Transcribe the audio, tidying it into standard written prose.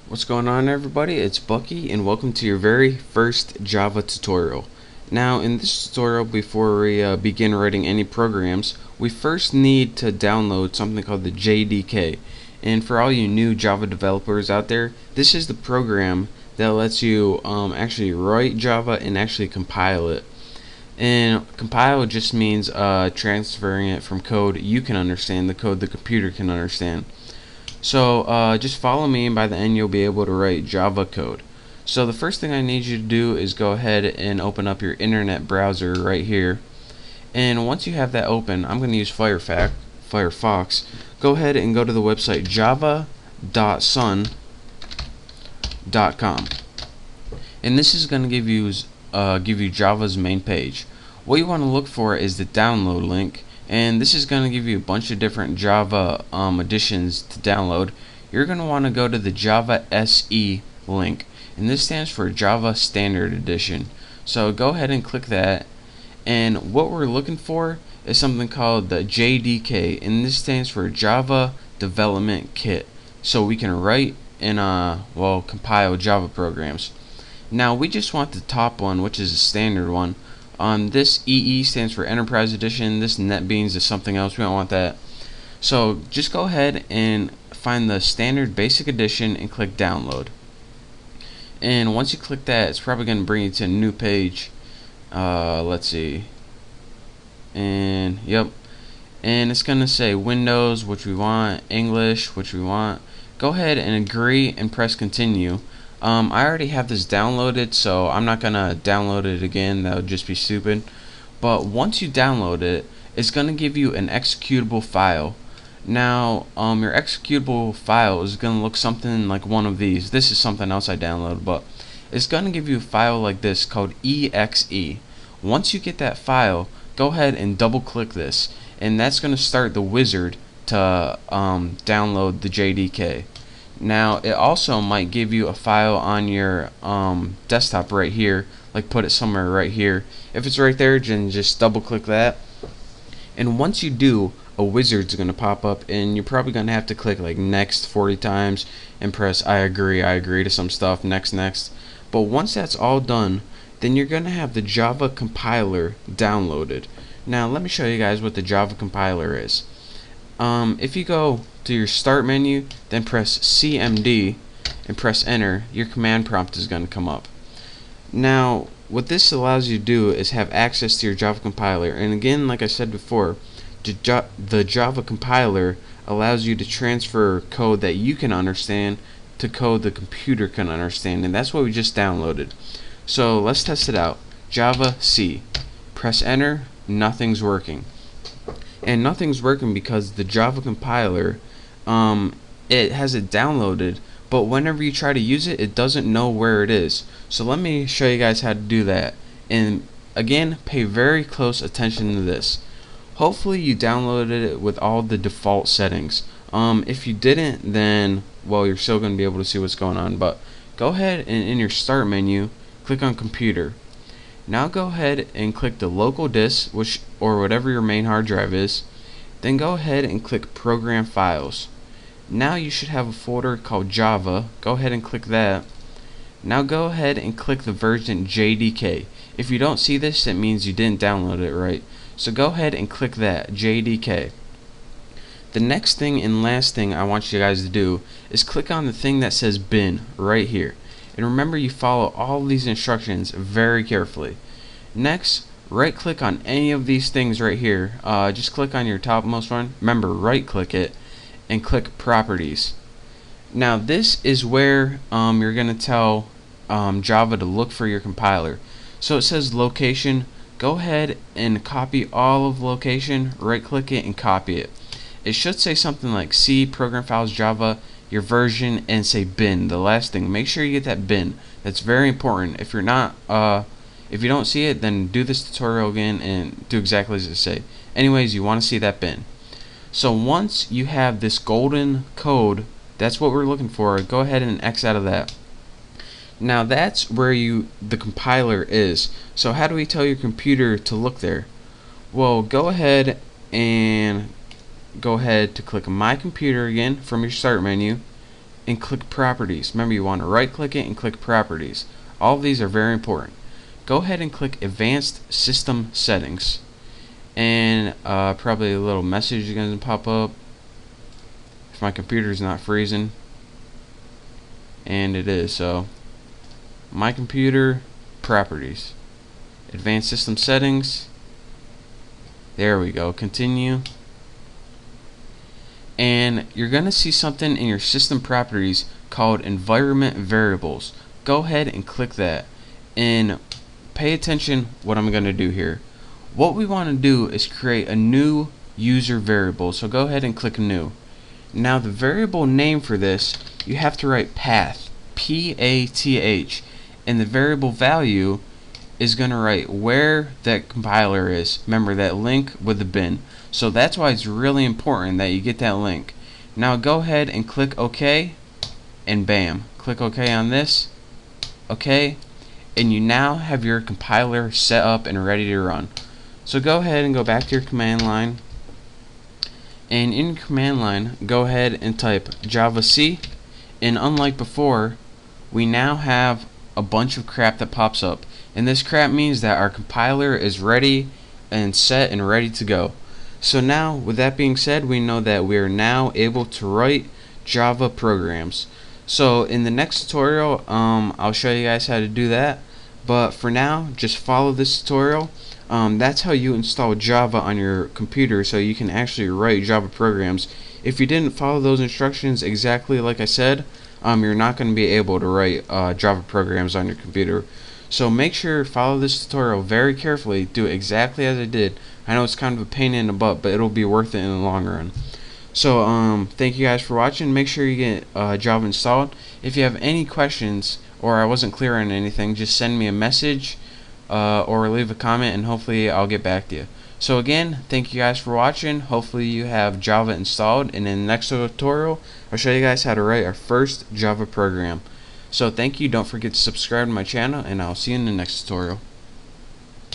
What's going on, everybody? It's Bucky and welcome to your very first Java tutorial. Now in this tutorial, before we begin writing any programs, we first need to download something called the JDK. And for all you new Java developers out there, this is the program that lets you actually write Java and actually compile it. And compile just means transferring it from code you can understand, the code the computer can understand. So just follow me, and by the end you'll be able to write Java code. So the first thing I need you to do is go ahead and open up your internet browser right here. And once you have that open, I'm going to use Firefox. Go ahead and go to the website java.sun.com. And this is going to give you Java's main page. What you want to look for is the download link, and this is going to give you a bunch of different Java editions to download. You're going to want to go to the Java SE link, and this stands for Java Standard Edition. So go ahead and click that, and what we're looking for is something called the JDK, and this stands for Java Development Kit, so we can write and compile Java programs. Now we just want the top one, which is a standard one. This EE stands for Enterprise Edition. This NetBeans is something else. We don't want that. So just go ahead and find the standard basic edition and click download. And once you click that, it's probably going to bring you to a new page. Let's see. And yep. And it's going to say Windows, which we want, English, which we want. Go ahead and agree and press continue. I already have this downloaded, so I'm not gonna download it again. That would just be stupid. But once you download it, it's gonna give you an executable file. Now, your executable file is gonna look something like one of these. This is something else I downloaded, but it's gonna give you a file like this called exe. Once you get that file, go ahead and double click this, and that's gonna start the wizard to download the JDK. Now it also might give you a file on your desktop right here, like put it somewhere right here. If it's right there, then just double click that, and once you do, a wizard's gonna pop up, and you're probably gonna have to click like next 40 times and press I agree to some stuff, next. But once that's all done, then you're gonna have the Java compiler downloaded. Now let me show you guys what the Java compiler is. If you go to your start menu, then press CMD and press enter, your command prompt is going to come up. Now what this allows you to do is have access to your Java compiler, and again, like I said before, the Java compiler allows you to transfer code that you can understand to code the computer can understand, and that's what we just downloaded. So let's test it out. Java C, press enter, nothing's working. And nothing's working because the Java compiler, it has it downloaded, but whenever you try to use it, it doesn't know where it is. So let me show you guys how to do that. And again, pay very close attention to this. Hopefully you downloaded it with all the default settings. If you didn't, then well, you're still going to be able to see what's going on. But go ahead and in your start menu, click on computer. Now go ahead and click the local disk, or whatever your main hard drive is. Then go ahead and click program files. Now you should have a folder called Java. Go ahead and click that. Now go ahead and click the version JDK. If you don't see this, it means you didn't download it right. So go ahead and click that, JDK. The next thing and last thing I want you guys to do is click on the thing that says bin right here. And remember, you follow all these instructions very carefully. Next, right click on any of these things right here. Just click on your topmost one. Remember, right click it and click properties. Now this is where you're going to tell Java to look for your compiler. So it says location. Go ahead and copy all of location. Right click it and copy it. It should say something like C program files Java, your version, and say bin. The last thing, make sure you get that bin. That's very important. If you're not if you don't see it, then do this tutorial again and do exactly as it say. Anyways, you want to see that bin. So once you have this golden code, that's what we're looking for. Go ahead and X out of that. Now that's where the compiler is. So how do we tell your computer to look there? Well, go ahead to click My Computer again from your start menu, and click properties. Remember, you want to right click it and click properties. All of these are very important. Go ahead and click advanced system settings, and probably a little message is going to pop up if my computer is not freezing, and it is. So my computer, properties, advanced system settings, there we go, continue, and you're gonna see something in your system properties called environment variables. Go ahead and click that, and pay attention what I'm gonna do here. What we want to do is create a new user variable, so go ahead and click new. Now the variable name for this, you have to write path, P-A-T-H, and the variable value is going to write where that compiler is. Remember that link with the bin. So that's why it's really important that you get that link. Now go ahead and click OK, and bam, click OK on this, OK, and you now have your compiler set up and ready to run. So go ahead and go back to your command line, and in your command line go ahead and type javac, and unlike before, we now have a bunch of crap that pops up, and this crap means that our compiler is ready and set and ready to go. So now, with that being said, we know that we are now able to write Java programs. So in the next tutorial, I'll show you guys how to do that, but for now, just follow this tutorial. That's how you install Java on your computer, so you can actually write Java programs. If you didn't follow those instructions exactly like I said, you're not going to be able to write Java programs on your computer. So make sure to follow this tutorial very carefully, do it exactly as I did. I know it's kind of a pain in the butt, but it'll be worth it in the long run. So thank you guys for watching. Make sure you get Java installed. If you have any questions or I wasn't clear on anything, just send me a message or leave a comment, and hopefully I'll get back to you. So again, thank you guys for watching. Hopefully you have Java installed, and in the next tutorial I'll show you guys how to write our first Java program. So thank you, don't forget to subscribe to my channel, and I'll see you in the next tutorial.